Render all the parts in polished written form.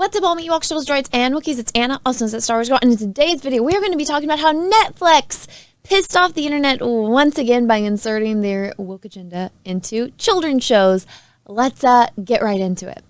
What's up, all me Ewoks, droids, and Wookiees? It's Anna, also known as That Star Wars Girl, and in today's video, we are going to be talking about how Netflix pissed off the internet once again by inserting their woke agenda into children's shows. Let's get right into it.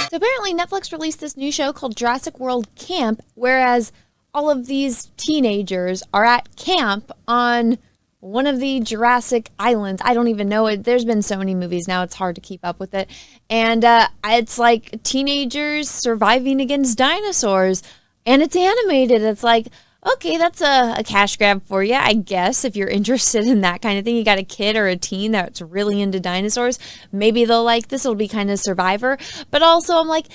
So apparently, Netflix released this new show called Jurassic World Camp, whereas all of these teenagers are at camp on one of the Jurassic islands. I don't even know it. There's been so many movies now, it's hard to keep up with it. And it's like teenagers surviving against dinosaurs, and it's animated. It's like, okay, that's a cash grab for you, I guess, if you're interested in that kind of thing. You got a kid or a teen that's really into dinosaurs, maybe they'll like this. It'll be kind of Survivor. But also, I'm like,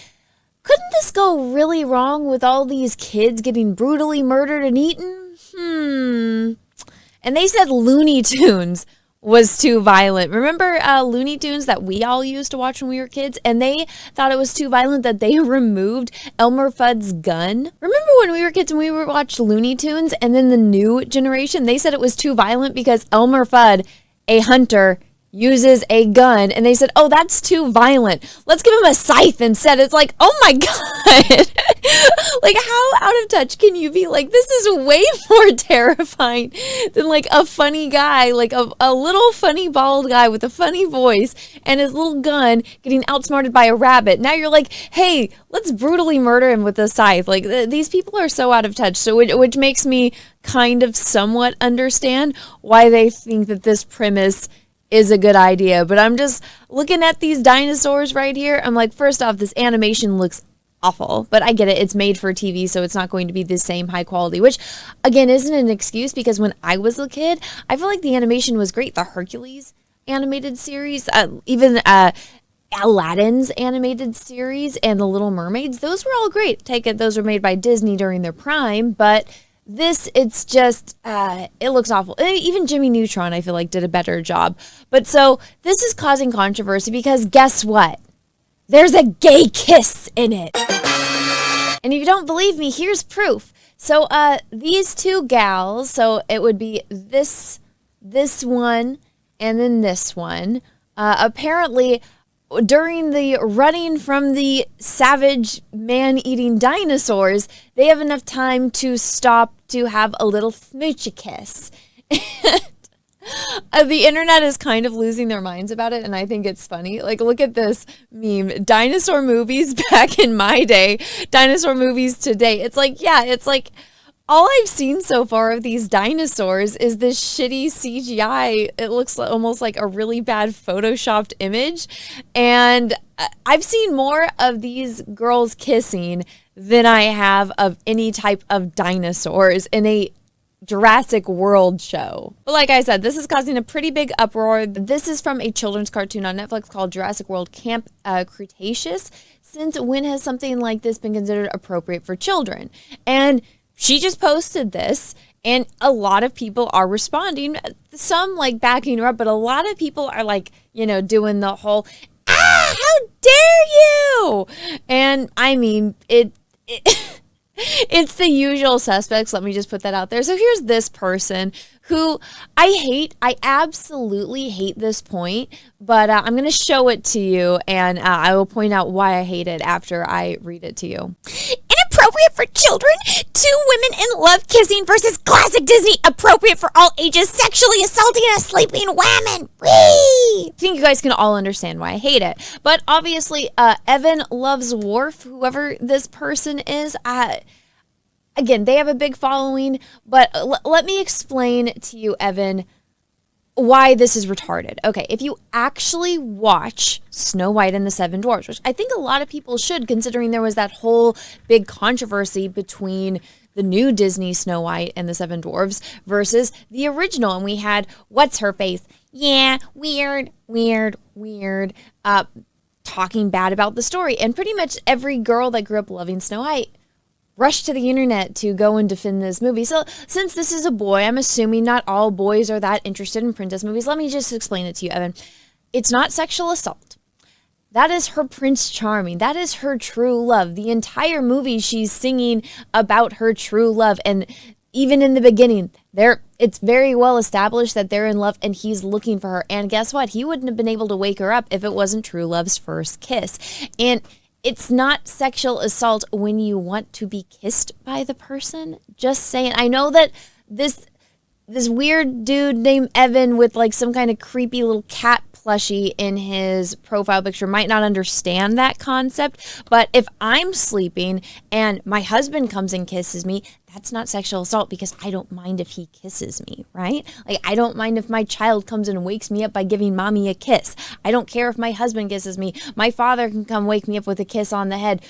couldn't this go really wrong with all these kids getting brutally murdered and eaten? And they said Looney Tunes was too violent. Remember Looney Tunes that we all used to watch when we were kids? And they thought it was too violent that they removed Elmer Fudd's gun. Remember when we were kids and we would watch Looney Tunes, and then the new generation, they said it was too violent because Elmer Fudd, a hunter, uses a gun, and they said, oh, that's too violent. Let's give him a scythe instead. It's like, oh my God. Like, how out of touch can you be? Like, this is way more terrifying than like a funny guy, like a little funny bald guy with a funny voice and his little gun getting outsmarted by a rabbit. Now you're like, hey, let's brutally murder him with a scythe. Like, these people are so out of touch. So which makes me kind of somewhat understand why they think that this premise is a good idea. But I'm just looking at these dinosaurs right here. I'm like, first off, this animation looks awful, but I get it. It's made for TV, so it's not going to be the same high quality, which again isn't an excuse, because when I was a kid, I feel like the animation was great. The Hercules animated series, even Aladdin's animated series, and The Little Mermaids, those were all great. Take it, those were made by Disney during their prime, but this, it's just, it looks awful. Even Jimmy Neutron, I feel like, did a better job. But so this is causing controversy because guess what? There's a gay kiss in it. And if you don't believe me, here's proof. So these two gals, so it would be this one and then this one, apparently during the running from the savage man-eating dinosaurs, they have enough time to stop to have a little smoochy kiss. The internet is kind of losing their minds about it, and I think it's funny. Like, look at this meme. Dinosaur movies back in my day, dinosaur movies today. It's like, yeah, it's like all I've seen so far of these dinosaurs is this shitty CGI. It looks almost like a really bad photoshopped image. And I've seen more of these girls kissing than I have of any type of dinosaurs in a Jurassic World show. But like I said, this is causing a pretty big uproar. This is from a children's cartoon on Netflix called Jurassic World Camp Cretaceous. Since when has something like this been considered appropriate for children? And she just posted this, and a lot of people are responding. Some like backing her up, but a lot of people are like, you know, doing the whole, how dare you? And I mean, it's the usual suspects. Let me just put that out there. So here's this person who I absolutely hate this point, but I'm going to show it to you, and I will point out why I hate it after I read it to you. Inappropriate for children, two women in love kissing versus classic Disney appropriate for all ages, sexually assaulting a sleeping woman. Whee! I think you guys can all understand why I hate it. But obviously, Evan loves Worf, whoever this person is. Again, they have a big following, but let me explain to you, Evan, why this is retarded. Okay, if you actually watch Snow White and the Seven Dwarfs, which I think a lot of people should, considering there was that whole big controversy between the new Disney Snow White and the Seven Dwarfs versus the original, and we had what's-her-face, yeah, weird, talking bad about the story, and pretty much every girl that grew up loving Snow White rushed to the internet to go and defend this movie. So since this is a boy, I'm assuming not all boys are that interested in princess movies. Let me just explain it to you, Evan. It's not sexual assault. That is her Prince Charming. That is her true love. The entire movie, she's singing about her true love. And even in the beginning, it's very well established that they're in love and he's looking for her. And guess what? He wouldn't have been able to wake her up if it wasn't true love's first kiss. And it's not sexual assault when you want to be kissed by the person. Just saying. I know that this weird dude named Evan with like some kind of creepy little cat plushie in his profile picture might not understand that concept, but if I'm sleeping and my husband comes and kisses me, that's not sexual assault because I don't mind if he kisses me, right? Like, I don't mind if my child comes and wakes me up by giving mommy a kiss. I don't care if my husband kisses me. My father can come wake me up with a kiss on the head.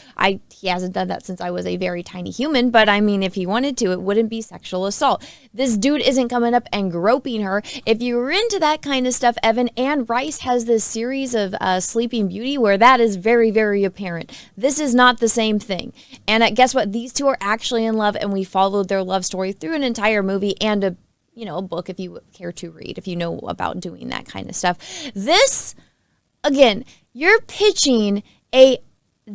He hasn't done that since I was a very tiny human, but I mean, if he wanted to, it wouldn't be sexual assault. This dude isn't coming up and groping her. If you're into that kind of stuff, Evan, Anne Rice has this series of Sleeping Beauty where that is very, very apparent. This is not the same thing. And guess what? These two are actually in love, and we followed their love story through an entire movie and a book if you care to read, if you know about doing that kind of stuff. This, again, you're pitching a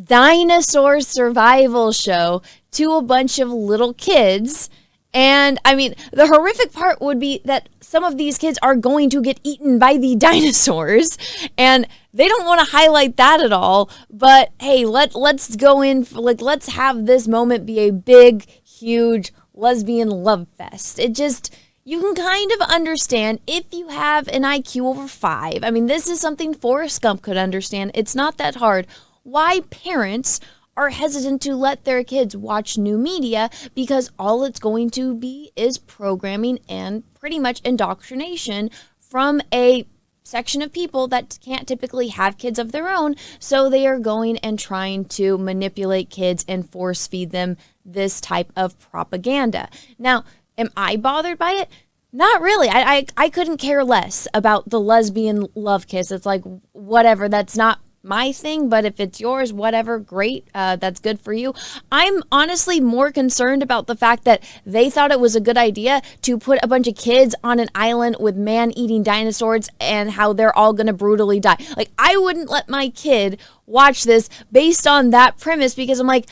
dinosaur survival show to a bunch of little kids. And I mean, the horrific part would be that some of these kids are going to get eaten by the dinosaurs, and they don't want to highlight that at all. But hey, let's go in for, let's have this moment be a big, huge lesbian love fest. You can kind of understand if you have an IQ over 5. I mean, this is something Forrest Gump could understand. It's not that hard. Why parents are hesitant to let their kids watch new media, because all it's going to be is programming and pretty much indoctrination from a section of people that can't typically have kids of their own. So they are going and trying to manipulate kids and force feed them this type of propaganda. Now, am I bothered by it? Not really. I couldn't care less about the lesbian love kiss. It's like, whatever, that's not my thing, but if it's yours, whatever, great, that's good for you. I'm honestly more concerned about the fact that they thought it was a good idea to put a bunch of kids on an island with man-eating dinosaurs and how they're all gonna brutally die. Like, I wouldn't let my kid watch this based on that premise, because I'm like,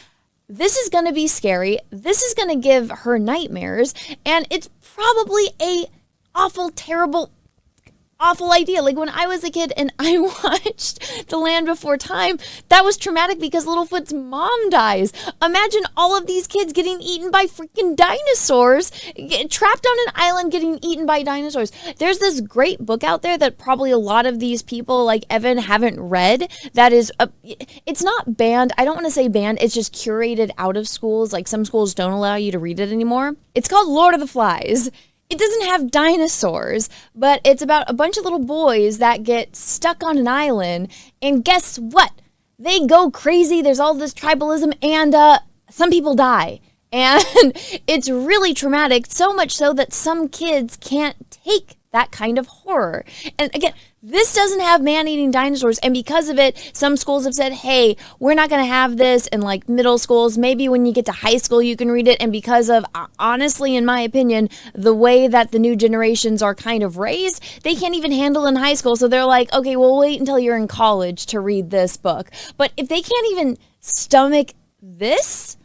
this is gonna be scary, this is gonna give her nightmares, and it's probably a awful, terrible, awful idea. Like, when I was a kid and I watched The Land Before Time, that was traumatic because Littlefoot's mom dies. Imagine all of these kids getting eaten by freaking dinosaurs, trapped on an island getting eaten by dinosaurs. There's this great book out there that probably a lot of these people like Evan haven't read that is, it's not banned. I don't want to say banned. It's just curated out of schools. Like, some schools don't allow you to read it anymore. It's called Lord of the Flies. It doesn't have dinosaurs, but it's about a bunch of little boys that get stuck on an island, and guess what? They go crazy, there's all this tribalism, and some people die. And it's really traumatic, so much so that some kids can't take that kind of horror. And again, this doesn't have man-eating dinosaurs, and because of it, some schools have said, hey, we're not going to have this in like middle schools. Maybe when you get to high school, you can read it. And because of, honestly, in my opinion, the way that the new generations are kind of raised, they can't even handle in high school. So they're like, okay, we'll wait until you're in college to read this book. But if they can't even stomach this,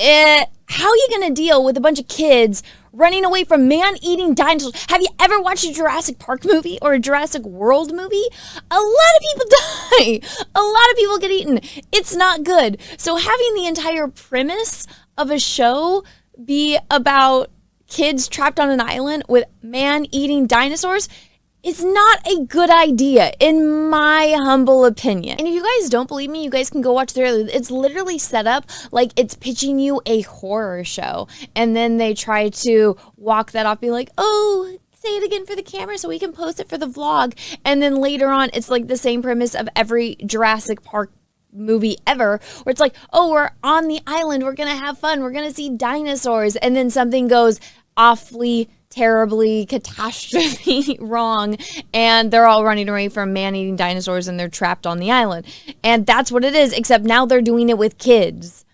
how are you going to deal with a bunch of kids running away from man-eating dinosaurs? Have you ever watched a Jurassic Park movie or a Jurassic World movie? A lot of people die. A lot of people get eaten. It's not good. So having the entire premise of a show be about kids trapped on an island with man-eating dinosaurs is not a good idea, in my humble opinion. And if you guys don't believe me, you guys can go watch the trailer. It's literally set up like it's pitching you a horror show. And then they try to walk that off, being like, oh, say it again for the camera so we can post it for the vlog. And then later on, it's like the same premise of every Jurassic Park movie ever, where it's like, oh, we're on the island, we're gonna have fun, we're gonna see dinosaurs. And then something goes awfully terribly catastrophe wrong, and they're all running away from man-eating dinosaurs and they're trapped on the island. And that's what it is, except now they're doing it with kids.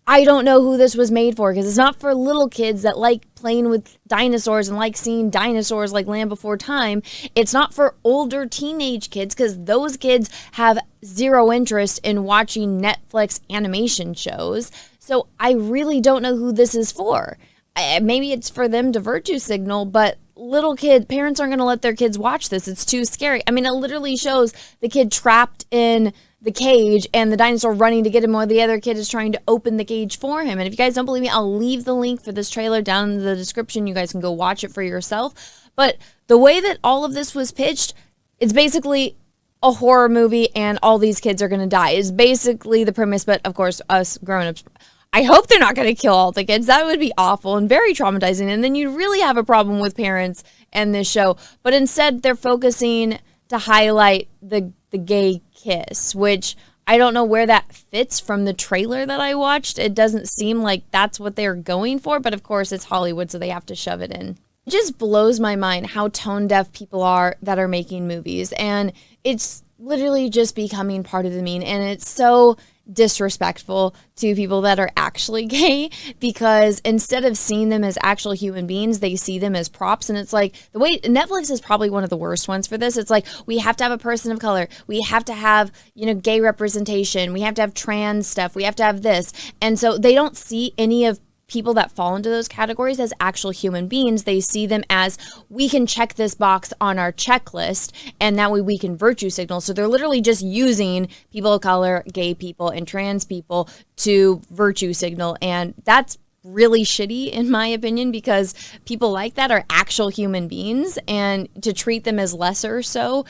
I don't know who this was made for, because it's not for little kids that like playing with dinosaurs and like seeing dinosaurs like Land Before Time. It's not for older teenage kids, because those kids have zero interest in watching Netflix animation shows. So I really don't know who this is for. Maybe it's for them to virtue signal, but little kids, parents aren't going to let their kids watch this. It's too scary. I mean, it literally shows the kid trapped in the cage and the dinosaur running to get him while the other kid is trying to open the cage for him. And if you guys don't believe me, I'll leave the link for this trailer down in the description. You guys can go watch it for yourself. But the way that all of this was pitched, it's basically a horror movie and all these kids are going to die is basically the premise. But of course, us grown-ups, I hope they're not going to kill all the kids. That would be awful and very traumatizing. And then you really have a problem with parents and this show. But instead, they're focusing to highlight the gay kiss, which I don't know where that fits from the trailer that I watched. It doesn't seem like that's what they're going for. But of course, it's Hollywood, so they have to shove it in. It just blows my mind how tone deaf people are that are making movies. And it's literally just becoming part of the meme. And it's so disrespectful to people that are actually gay, because instead of seeing them as actual human beings, they see them as props. And it's like, the way Netflix is probably one of the worst ones for this. It's like, we have to have a person of color, we have to have, you know, gay representation, we have to have trans stuff, we have to have this. And so they don't see any of people that fall into those categories as actual human beings. They see them as, we can check this box on our checklist and that way we can virtue signal. So they're literally just using people of color, gay people, and trans people to virtue signal. And that's really shitty in my opinion, because people like that are actual human beings, and to treat them as lesser so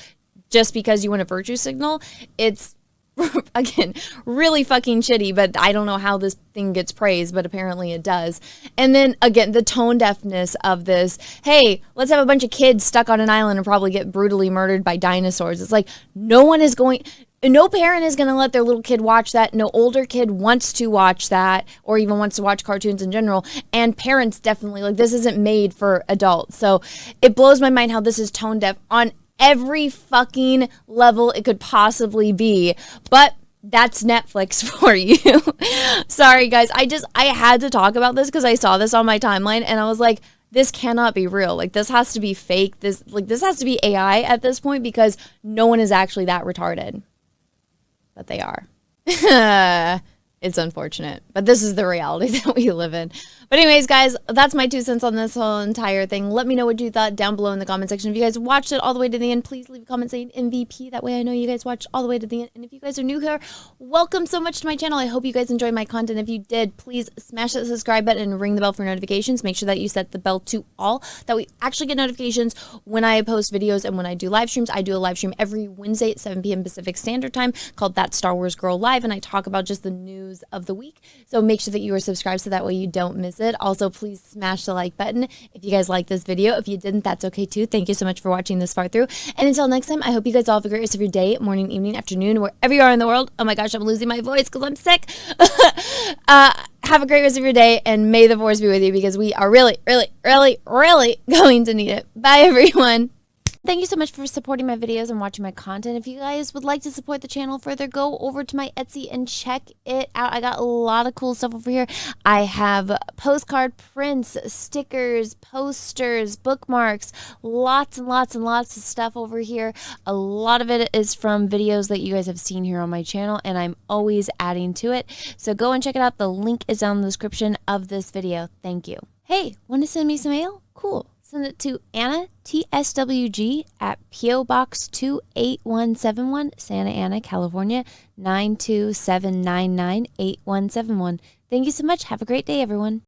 just because you want to virtue signal, it's again, really fucking shitty. But I don't know how this thing gets praised, but apparently it does. And then again, the tone deafness of this. Hey, let's have a bunch of kids stuck on an island and probably get brutally murdered by dinosaurs. It's like, no parent is going to let their little kid watch that. No older kid wants to watch that, or even wants to watch cartoons in general. And parents definitely, like, this isn't made for adults. So it blows my mind how this is tone deaf on every fucking level it could possibly be. But that's Netflix for you. Sorry guys, I had to talk about this because I saw this on my timeline and I was like, this cannot be real. Like, this has to be fake. This has to be AI at this point, because no one is actually that retarded. But they are. It's unfortunate, but this is the reality that we live in. But anyways, guys, that's my 2 cents on this whole entire thing. Let me know what you thought down below in the comment section. If you guys watched it all the way to the end, please leave a comment saying MVP. That way I know you guys watched all the way to the end. And if you guys are new here, welcome so much to my channel. I hope you guys enjoy my content. If you did, please smash that subscribe button and ring the bell for notifications. Make sure that you set the bell to all, that we actually get notifications when I post videos and when I do live streams. I do a live stream every Wednesday at 7 p.m. Pacific Standard Time called That Star Wars Girl Live, and I talk about just the news of the week. So make sure that you are subscribed so that way you don't miss it. Also, please smash the like button if you guys like this video. If you didn't, that's okay too. Thank you so much for watching this far through. And until next time, I hope you guys all have a great rest of your day, morning, evening, afternoon, wherever you are in the world. Oh my gosh, I'm losing my voice because I'm sick. Have a great rest of your day, and may the force be with you, because we are really, really, really, really going to need it. Bye, everyone. Thank you so much for supporting my videos and watching my content. If you guys would like to support the channel further, go over to my Etsy and check it out. I got a lot of cool stuff over here. I have postcard prints, stickers, posters, bookmarks, lots and lots and lots of stuff over here. A lot of it is from videos that you guys have seen here on my channel, and I'm always adding to it. So go and check it out. The link is down in the description of this video. Thank you. Hey, want to send me some mail? Cool. Send it to Anna, TSWG, at P.O. Box 28171, Santa Ana, California, 92799-8171. Thank you so much. Have a great day, everyone.